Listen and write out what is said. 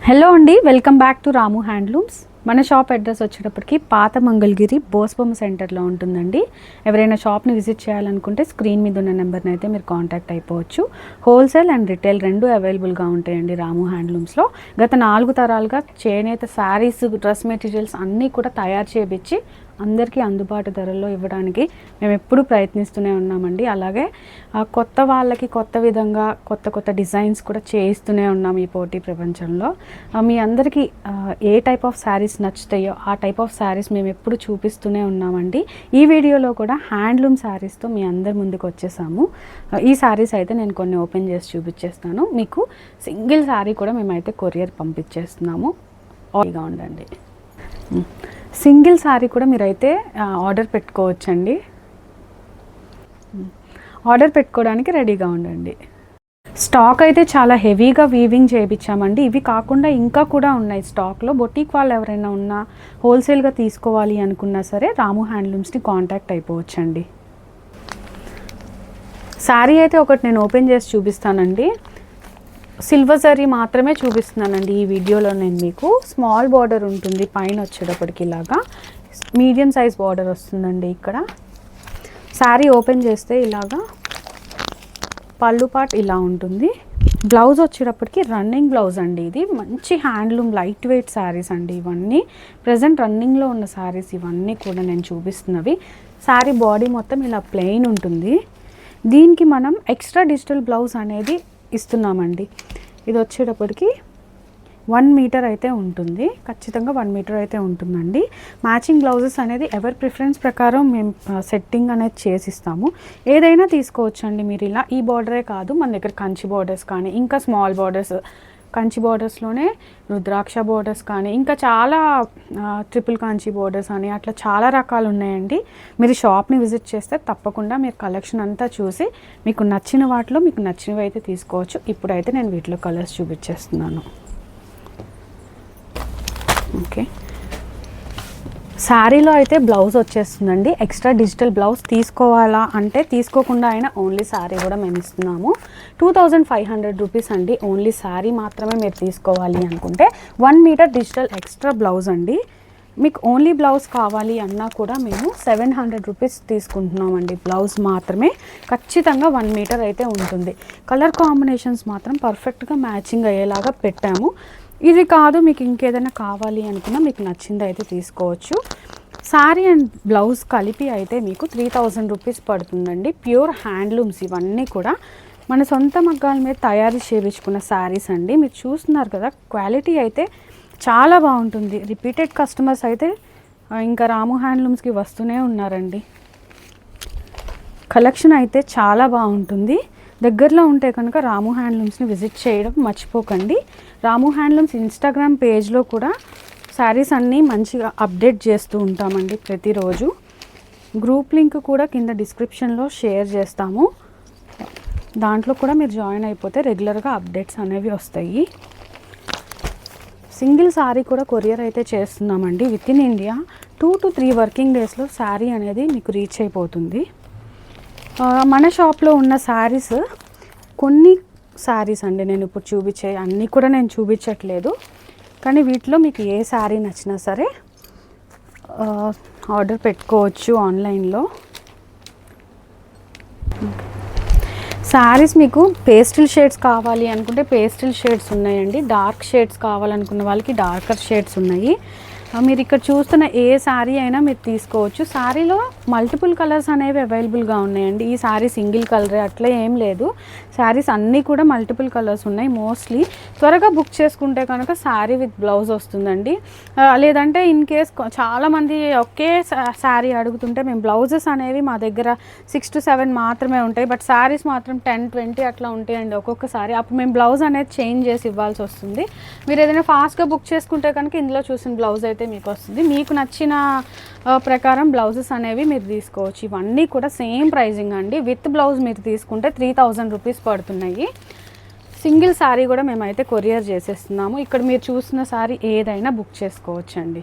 Hello అండి, welcome back to Ramu handlooms. మన shop address వచ్చేటప్పటికి పాత మంగళగిరి బోస్బొమ్మ సెంటర్లో ఉంటుందండి. ఎవరైనా షాప్ని విజిట్ చేయాలనుకుంటే స్క్రీన్ మీద ఉన్న నెంబర్ని అయితే మీరు కాంటాక్ట్ అయిపోవచ్చు. హోల్సేల్ అండ్ రిటైల్ రెండు అవైలబుల్గా ఉంటాయండి రాము హ్యాండ్లూమ్స్లో. గత 4 తరాలుగా చేనేత శారీస్, డ్రెస్ మెటీరియల్స్ అన్నీ కూడా తయారు చేయించి అందరికీ అందుబాటు ధరల్లో ఇవ్వడానికి మేము ఎప్పుడూ ప్రయత్నిస్తూనే ఉన్నామండి. అలాగే కొత్త వాళ్ళకి కొత్త విధంగా కొత్త డిజైన్స్ కూడా చేయిస్తూనే ఉన్నాం ఈ పోటీ ప్రపంచంలో. మీ అందరికీ ఏ టైప్ ఆఫ్ శారీస్ నచ్చుతాయో ఆ టైప్ ఆఫ్ శారీస్ మేము ఎప్పుడు చూపిస్తూనే ఉన్నామండి. ఈ వీడియోలో కూడా హ్యాండ్లూమ్ శారీస్తో మీ అందరి ముందుకు వచ్చేసాము. ఈ శారీస్ అయితే నేను కొన్ని ఓపెన్ చేసి చూపించేస్తాను. మీకు సింగిల్ శారీ కూడా మేమైతే కొరియర్ పంపించేస్తున్నాము. ఆల్గా ఉండండి. సింగిల్ శారీ కూడా మీరైతే ఆర్డర్ పెట్టుకోవచ్చండి. ఆర్డర్ పెట్టుకోవడానికి రెడీగా ఉండండి. స్టాక్ అయితే చాలా హెవీగా వీవింగ్ చేయించామండి. ఇవి కాకుండా ఇంకా కూడా ఉన్నాయి స్టాక్లో. బొటీక్ వాళ్ళు ఎవరైనా ఉన్నా హోల్సేల్గా తీసుకోవాలి అనుకున్నా సరే రాము హ్యాండ్లూమ్స్ని కాంటాక్ట్ అయిపోవచ్చండి. శారీ అయితే ఒకటి నేను ఓపెన్ చేసి చూపిస్తానండి. సిల్వర్ జరీ మాత్రమే చూపిస్తున్నానండి ఈ వీడియోలో. నేను మీకు స్మాల్ బార్డర్ ఉంటుంది పైన వచ్చేటప్పటికి, ఇలాగా మీడియం సైజ్ బార్డర్ వస్తుందండి. ఇక్కడ శారీ ఓపెన్ చేస్తే ఇలాగా పళ్ళు పార్ట్ ఇలా ఉంటుంది. బ్లౌజ్ వచ్చేటప్పటికి రన్నింగ్ బ్లౌజ్ అండి. ఇది మంచి హ్యాండ్లూమ్ లైట్ వెయిట్ శారీస్ అండి ఇవన్నీ. ప్రజెంట్ రన్నింగ్లో ఉన్న శారీస్ ఇవన్నీ కూడా నేను చూపిస్తున్నవి. శారీ బాడీ మొత్తం ఇలా ప్లెయిన్ ఉంటుంది. దీనికి మనం ఎక్స్ట్రా డిజిటల్ బ్లౌజ్ అనేది ఇస్తున్నామండి. ఇది వచ్చేటప్పటికి 1 మీటర్ అయితే ఉంటుంది. ఖచ్చితంగా 1 మీటర్ అయితే ఉంటుందండి. మ్యాచింగ్ బ్లౌజెస్ అనేది ఎవరి ప్రిఫరెన్స్ ప్రకారం మేము సెట్టింగ్ అనేది చేసిస్తాము. ఏదైనా తీసుకోవచ్చండి మీరు. ఇలా ఈ బార్డరే కాదు, మన దగ్గర కంచి బార్డర్స్ కానీ, ఇంకా స్మాల్ బార్డర్స్, కంచి బార్డర్స్లోనే రుద్రాక్ష బార్డర్స్ కానీ, ఇంకా చాలా ట్రిపుల్ కంచి బార్డర్స్ అని అట్లా చాలా రకాలు ఉన్నాయండి. మీరు షాప్ని విజిట్ చేస్తే తప్పకుండా మీరు కలెక్షన్ అంతా చూసి మీకు నచ్చిన వాటిలో మీకు నచ్చినవి అయితే తీసుకోవచ్చు. ఇప్పుడైతే నేను వీటిలో కలర్స్ చూపించేస్తున్నాను. ఓకే, శారీలో అయితే బ్లౌజ్ వచ్చేస్తుందండి. ఎక్స్ట్రా డిజిటల్ బ్లౌజ్ తీసుకోవాలా అంటే తీసుకోకుండా అయినా ఓన్లీ శారీ కూడా మేము ఇస్తున్నాము. 2500 రూపీస్ అండి. ఓన్లీ శారీ మాత్రమే మీరు తీసుకోవాలి అనుకుంటే 1 మీటర్ డిజిటల్ ఎక్స్ట్రా బ్లౌజ్ అండి. మీకు ఓన్లీ బ్లౌజ్ కావాలి అన్నా కూడా మేము 700 రూపీస్ తీసుకుంటున్నామండి. బ్లౌజ్ మాత్రమే. ఖచ్చితంగా 1 మీటర్ అయితే ఉంటుంది. కలర్ కాంబినేషన్స్ మాత్రం పర్ఫెక్ట్గా మ్యాచింగ్ అయ్యేలాగా పెట్టాము. ఇది కాదు, మీకు ఇంకేదైనా కావాలి అనుకున్నా మీకు నచ్చింది అయితే తీసుకోవచ్చు. శారీ అండ్ బ్లౌజ్ కలిపి అయితే మీకు 3000 రూపీస్ పడుతుందండి. ప్యూర్ హ్యాండ్లూమ్స్ ఇవన్నీ కూడా మన సొంత మగ్గాల మీద తయారు చేయించుకున్న శారీస్ అండి. మీరు చూస్తున్నారు కదా, క్వాలిటీ అయితే చాలా బాగుంటుంది. రిపీటెడ్ కస్టమర్స్ అయితే ఇంకా రాము హ్యాండ్లూమ్స్కి వస్తూనే ఉన్నారండి. కలెక్షన్ అయితే చాలా బాగుంటుంది. దగ్గరలో ఉంటే కనుక రాము హ్యాండ్లూమ్స్ని విజిట్ చేయడం మర్చిపోకండి. రాము హ్యాండ్లూమ్స్ ఇన్స్టాగ్రామ్ పేజ్లో కూడా శారీస్ అన్నీ మంచిగా అప్డేట్ చేస్తూ ఉంటామండి ప్రతిరోజు. గ్రూప్ లింక్ కూడా కింద డిస్క్రిప్షన్లో షేర్ చేస్తాము. దాంట్లో కూడా మీరు జాయిన్ అయిపోతే రెగ్యులర్గా అప్డేట్స్ అనేవి వస్తాయి. సింగిల్ శారీ కూడా కొరియర్ అయితే చేస్తున్నామండి. With in India 2 to 3 working డేస్లో శారీ అనేది మీకు రీచ్ అయిపోతుంది. మన షాప్లో ఉన్న శారీస్ కొన్ని శారీస్ అండి నేను ఇప్పుడు చూపించే అన్నీ కూడా నేను చూపించట్లేదు. కానీ వీటిలో మీకు ఏ శారీ నచ్చినా సరే ఆర్డర్ పెట్టుకోవచ్చు ఆన్లైన్లో. శారీస్ మీకు పేస్టల్ షేడ్స్ కావాలి అనుకుంటే పేస్టల్ షేడ్స్ ఉన్నాయండి. డార్క్ షేడ్స్ కావాలనుకున్న వాళ్ళకి డార్కర్ షేడ్స్ ఉన్నాయి. మీరు ఇక్కడ చూస్తున్న ఏ శారీ అయినా మీరు తీసుకోవచ్చు. శారీలో మల్టిపుల్ కలర్స్ అనేవి అవైలబుల్గా ఉన్నాయండి. ఈ శారీ సింగిల్ కలరే అట్లా ఏం లేదు. శారీస్ అన్నీ కూడా మల్టిపుల్ కలర్స్ ఉన్నాయి. మోస్ట్లీ త్వరగా బుక్ చేసుకుంటే కనుక శారీ విత్ బ్లౌజ్ వస్తుందండి. లేదంటే ఇన్ కేస్ చాలామంది ఒకే శారీ అడుగుతుంటే మేము బ్లౌజెస్ అనేవి మా దగ్గర 6 to 7 మాత్రమే ఉంటాయి. బట్ శారీస్ మాత్రం 10-20 అట్లా ఉంటాయండి ఒక్కొక్కసారి. అప్పుడు మేము బ్లౌజ్ అనేది చేంజ్ చేసి ఇవ్వాల్సి వస్తుంది. మీరు ఏదైనా ఫాస్ట్గా బుక్ చేసుకుంటే కనుక ఇందులో చూసిన బ్లౌజ్ అయితే మీకు వస్తుంది. మీకు నచ్చిన ప్రకారం బ్లౌజెస్ అనేవి మీరు తీసుకోవచ్చు. ఇవన్నీ కూడా సేమ్ ప్రైజింగ్ అండి. విత్ బ్లౌజ్ మీరు తీసుకుంటే 3000 రూపీస్ పడుతున్నాయి. సింగిల్ శారీ కూడా మేమైతే కొరియర్ చేసేస్తున్నాము. ఇక్కడ మీరు చూసిన శారీ ఏదైనా బుక్ చేసుకోవచ్చండి.